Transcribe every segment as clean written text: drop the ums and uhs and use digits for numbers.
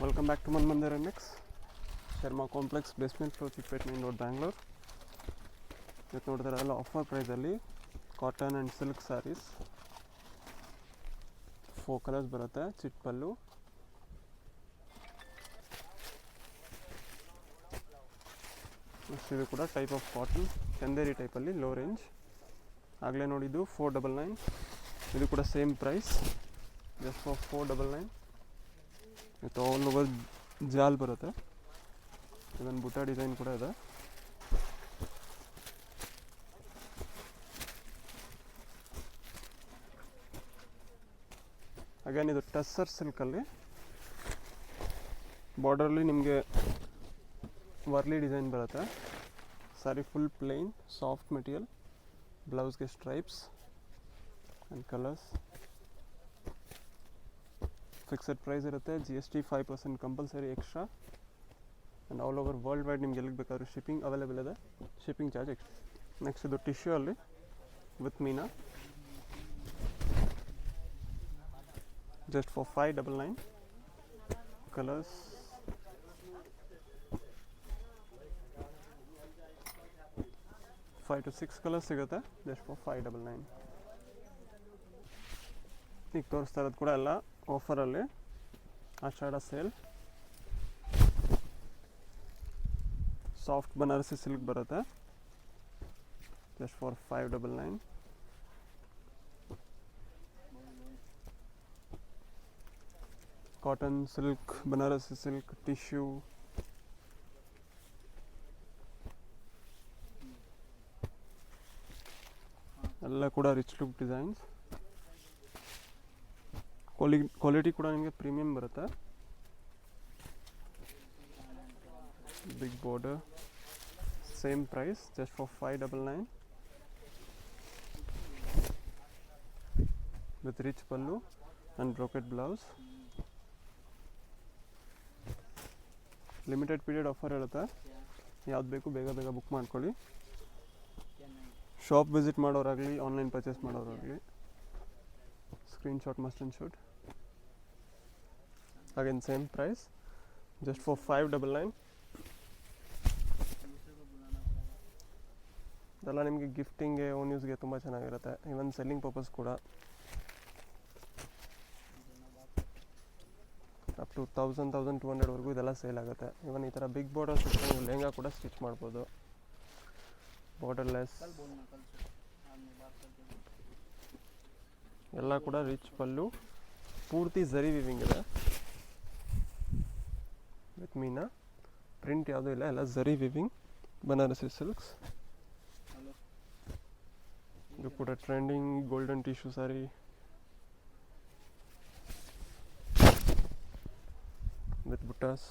Welcome back to Manmandir MX Sharma complex basement floor Chickpet main road Bangalore. ಇವತ್ತು ನೋಡಿದ್ರೆ ಎಲ್ಲ ಆಫರ್ ಪ್ರೈಸಲ್ಲಿ cotton and silk sarees 4 colours ಬರುತ್ತೆ. ಚಿಟ್ ಪಲ್ಲು, ಇದು ಕೂಡ ಟೈಪ್ ಆಫ್ ಕಾಟನ್ ಚಂದೇರಿ ಟೈಪಲ್ಲಿ ಲೋ ರೇಂಜ್. ಆಗಲೇ ನೋಡಿದ್ದು 499. ಇದು ಕೂಡ ಸೇಮ್ ಪ್ರೈಸ್, ಜಸ್ಟ್ ಫಾರ್ 499. ಇದು ಆಲ್ ಓವರ್ ಜಾಲ್ ಬರುತ್ತೆ. ಇದೊಂದು ಬುಟ್ಟ ಡಿಸೈನ್ ಕೂಡ ಇದೆ. ಅಗೇನ್ ಇದು ಟಸ್ಸರ್ ಸಿಲ್ಕಲ್ಲಿ ಬಾರ್ಡರಲ್ಲಿ ನಿಮಗೆ ವರ್ಲಿ ಡಿಸೈನ್ ಬರುತ್ತೆ. Saree full plain soft material, ಬ್ಲೌಸ್ಗೆ stripes and colours. Fixed price ಇರುತ್ತೆ. GST 5% compulsory extra. And all over world wide ನಿಮ್ಗೆ ಎಲ್ಲಿಗೆ ಬೇಕಾದ್ರೂ ಶಿಪ್ಪಿಂಗ್ ಅವೈಲೇಬಲ್ ಇದೆ. Shipping charge extra. ನೆಕ್ಸ್ಟ್ ಇದು ಟಿಶ್ಯೂ ಅಲ್ಲಿ with meena, just for 599. Colours five to 6 colours ಸಿಗುತ್ತೆ, just for 599. ಈಗ ತೋರಿಸ್ತಾ ಇರೋದು ಕೂಡ ಎಲ್ಲ ಆಫರಲ್ಲಿ, Ashada sale. Soft Banarasi silk ಬರುತ್ತೆ, just for 599. Cotton silk, Banarasi silk, tissue, ಎಲ್ಲ ಕೂಡ ರಿಚ್ ಲುಕ್ ಡಿಸೈನ್ಸ್. ಕ್ವಾಲಿಟಿ ಕೂಡ ನಿಮಗೆ ಪ್ರೀಮಿಯಂ ಬರುತ್ತೆ. Big border, same price, just for 599 with rich pallu and brocade blouse. Limited period offer ಇರುತ್ತೆ. ಯಾವ್ದು ಬೇಕು ಬೇಗ ಬೇಗ ಬುಕ್ ಮಾಡ್ಕೊಳ್ಳಿ. ಶಾಪ್ ವಿಸಿಟ್ ಮಾಡೋರಾಗಲಿ ಆನ್ಲೈನ್ ಪರ್ಚೇಸ್ ಮಾಡೋರಾಗಲಿ screenshot must and should. Again same price, just for 599. ಇದೆಲ್ಲ ನಿಮಗೆ ಗಿಫ್ಟಿಂಗ್ಗೆ, ಓನ್ ಯೂಸ್ಗೆ ತುಂಬ ಚೆನ್ನಾಗಿರುತ್ತೆ. ಈವನ್ ಸೆಲ್ಲಿಂಗ್ ಪರ್ಪಸ್ ಕೂಡ. ಅಪ್ ಟು 1000-1200ವರೆಗೂ ಇದೆಲ್ಲ ಸೇಲ್ ಆಗುತ್ತೆ. ಇವನ್ ಈ ಥರ ಬಿಗ್ ಬಾರ್ಡರ್ ಸಿಕ್ಕಿದ್ರೆ ನೀವು ಲೆಹಂಗಾ ಕೂಡ ಸ್ಟಿಚ್ ಮಾಡ್ಬೋದು. ಬಾರ್ಡರ್ಲೆಸ್ ಎಲ್ಲ ಕೂಡ ರಿಚ್ ಪಲ್ಲು, ಪೂರ್ತಿ ಝರಿ ವಿವಿಂಗ್ ಇದೆ ವಿತ್ ಮೀನಾ. ಪ್ರಿಂಟ್ ಯಾವುದೂ ಇಲ್ಲ, ಎಲ್ಲ ಝರಿ ವಿವಿಂಗ್ ಬನಾರಸಿ ಸಿಲ್ಕ್ಸ್. ಇದು ಕೂಡ trending golden tissue saree with buttas.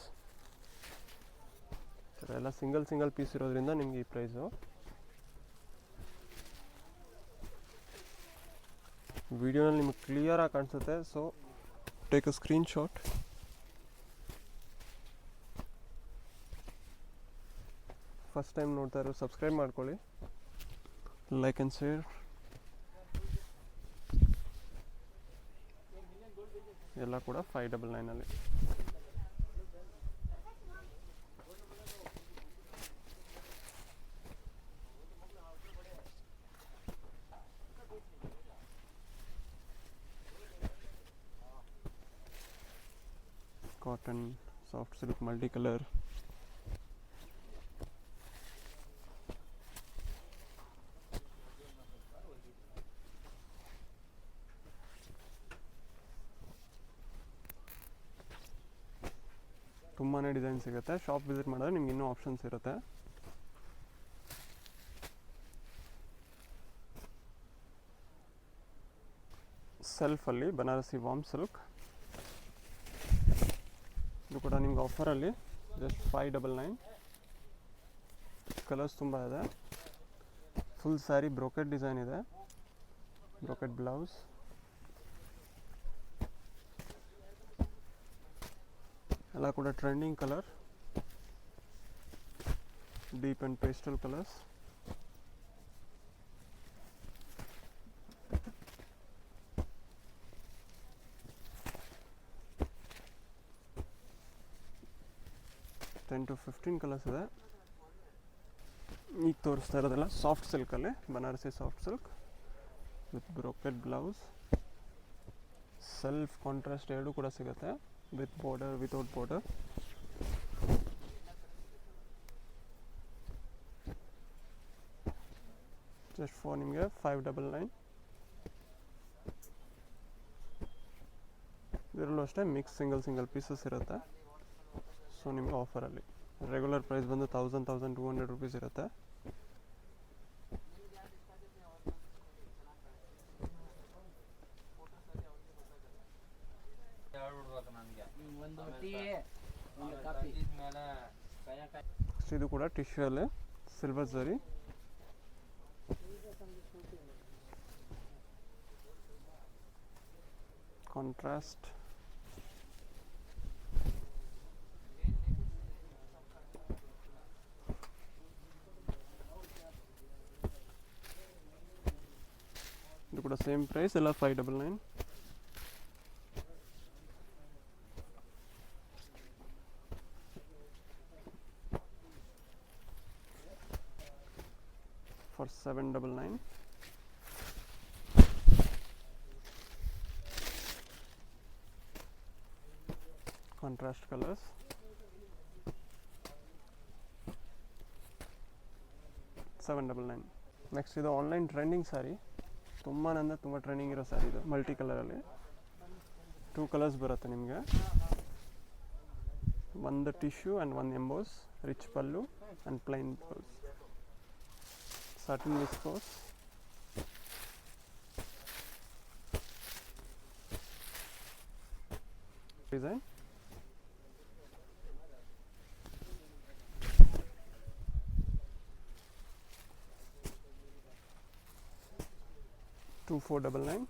ಎಲ್ಲ ಸಿಂಗಲ್ ಪೀಸ್ ಇರೋದ್ರಿಂದ ನಿಮಗೆ ಈ ಪ್ರೈಸು. ವಿಡಿಯೋನಲ್ಲಿ ನಿಮಗೆ ಕ್ಲಿಯರಾಗಿ ಕಾಣಿಸುತ್ತೆ, so take a screenshot. First time ನೋಡ್ತಾ ಇರೋ ಸಬ್ಸ್ಕ್ರೈಬ್ ಮಾಡ್ಕೊಳ್ಳಿ, ಲೈಕ್ ಆ್ಯಂಡ್ ಶೇರ್. ಎಲ್ಲ ಕೂಡ 599ಅಲ್ಲಿ. Cotton, soft silk, multi colour. ತುಂಬಾ ಡಿಸೈನ್ ಸಿಗುತ್ತೆ. ಶಾಪ್ ವಿಸಿಟ್ ಮಾಡಿದ್ರೆ ನಿಮ್ಗೆ ಇನ್ನೂ ಆಪ್ಷನ್ಸ್ ಇರುತ್ತೆ. ಸೆಲ್ಫಲ್ಲಿ ಬನಾರಸಿ ವಾಮ್ ಸಿಲ್ಕ್, ಇದು ಕೂಡ ನಿಮ್ಗೆ ಆಫರಲ್ಲಿ ಜಸ್ಟ್ 599. ಕಲರ್ಸ್ ತುಂಬ ಇದೆ. ಫುಲ್ ಸ್ಯಾರಿ ಬ್ರೋಕೆಟ್ ಡಿಸೈನ್ ಇದೆ, ಬ್ರೋಕೆಟ್ ಬ್ಲೌಸ್. ಎಲ್ಲ ಕೂಡ trending colour, deep and pastel colours. 10 to 15 colours ಇದೆ. ಈಗ ತೋರಿಸ್ತಾ ಇರೋದೆಲ್ಲ ಸಾಫ್ಟ್ ಸಿಲ್ಕಲ್ಲಿ, Banarasi soft silk with brocade blouse. Self contrast ಎರಡೂ ಕೂಡ ಸಿಗುತ್ತೆ, with border without border. Just for ನಿಮಗೆ 599. ಇದರಲ್ಲೂ ಅಷ್ಟೇ ಮಿಕ್ಸ್ ಸಿಂಗಲ್ ಪೀಸಸ್ ಇರುತ್ತೆ. ಸೊ ನಿಮಗೆ ಆಫರಲ್ಲಿ ರೆಗ್ಯುಲರ್ ಪ್ರೈಸ್ ಬಂದು 1200 ರುಪೀಸ್ ಇರುತ್ತೆ. ಇದು ಕೂಡ ಟಿಶ್ಯೂ ಅಲ್ಲೇ ಸಿಲ್ವರ್ ಝರಿ. ಕಾಂಟ್ರಾಸ್ಟ್ ಇದು ಕೂಡ ಸೇಮ್ ಪ್ರೈಸ್, ಎಲ್ಲ 599. ಫಾರ್ 799. Contrast colours. $799. ನೆಕ್ಸ್ಟ್ ಇದು ಆನ್ಲೈನ್ ಟ್ರೆಂಡಿಂಗ್ ಸ್ಯಾರಿ, ತುಂಬ ಟ್ರೆಂಡಿಂಗ್ ಇರೋ ಸ್ಯಾರಿ ಇದು. ಮಲ್ಟಿ ಕಲರಲ್ಲಿ 2 ಕಲರ್ಸ್ ಬರುತ್ತೆ ನಿಮಗೆ. ಒಂದು ಟಿಶ್ಯೂ ಆ್ಯಂಡ್ ಒಂದು emboss, rich pallu and plain blouse. Satin viscose. Design $2499.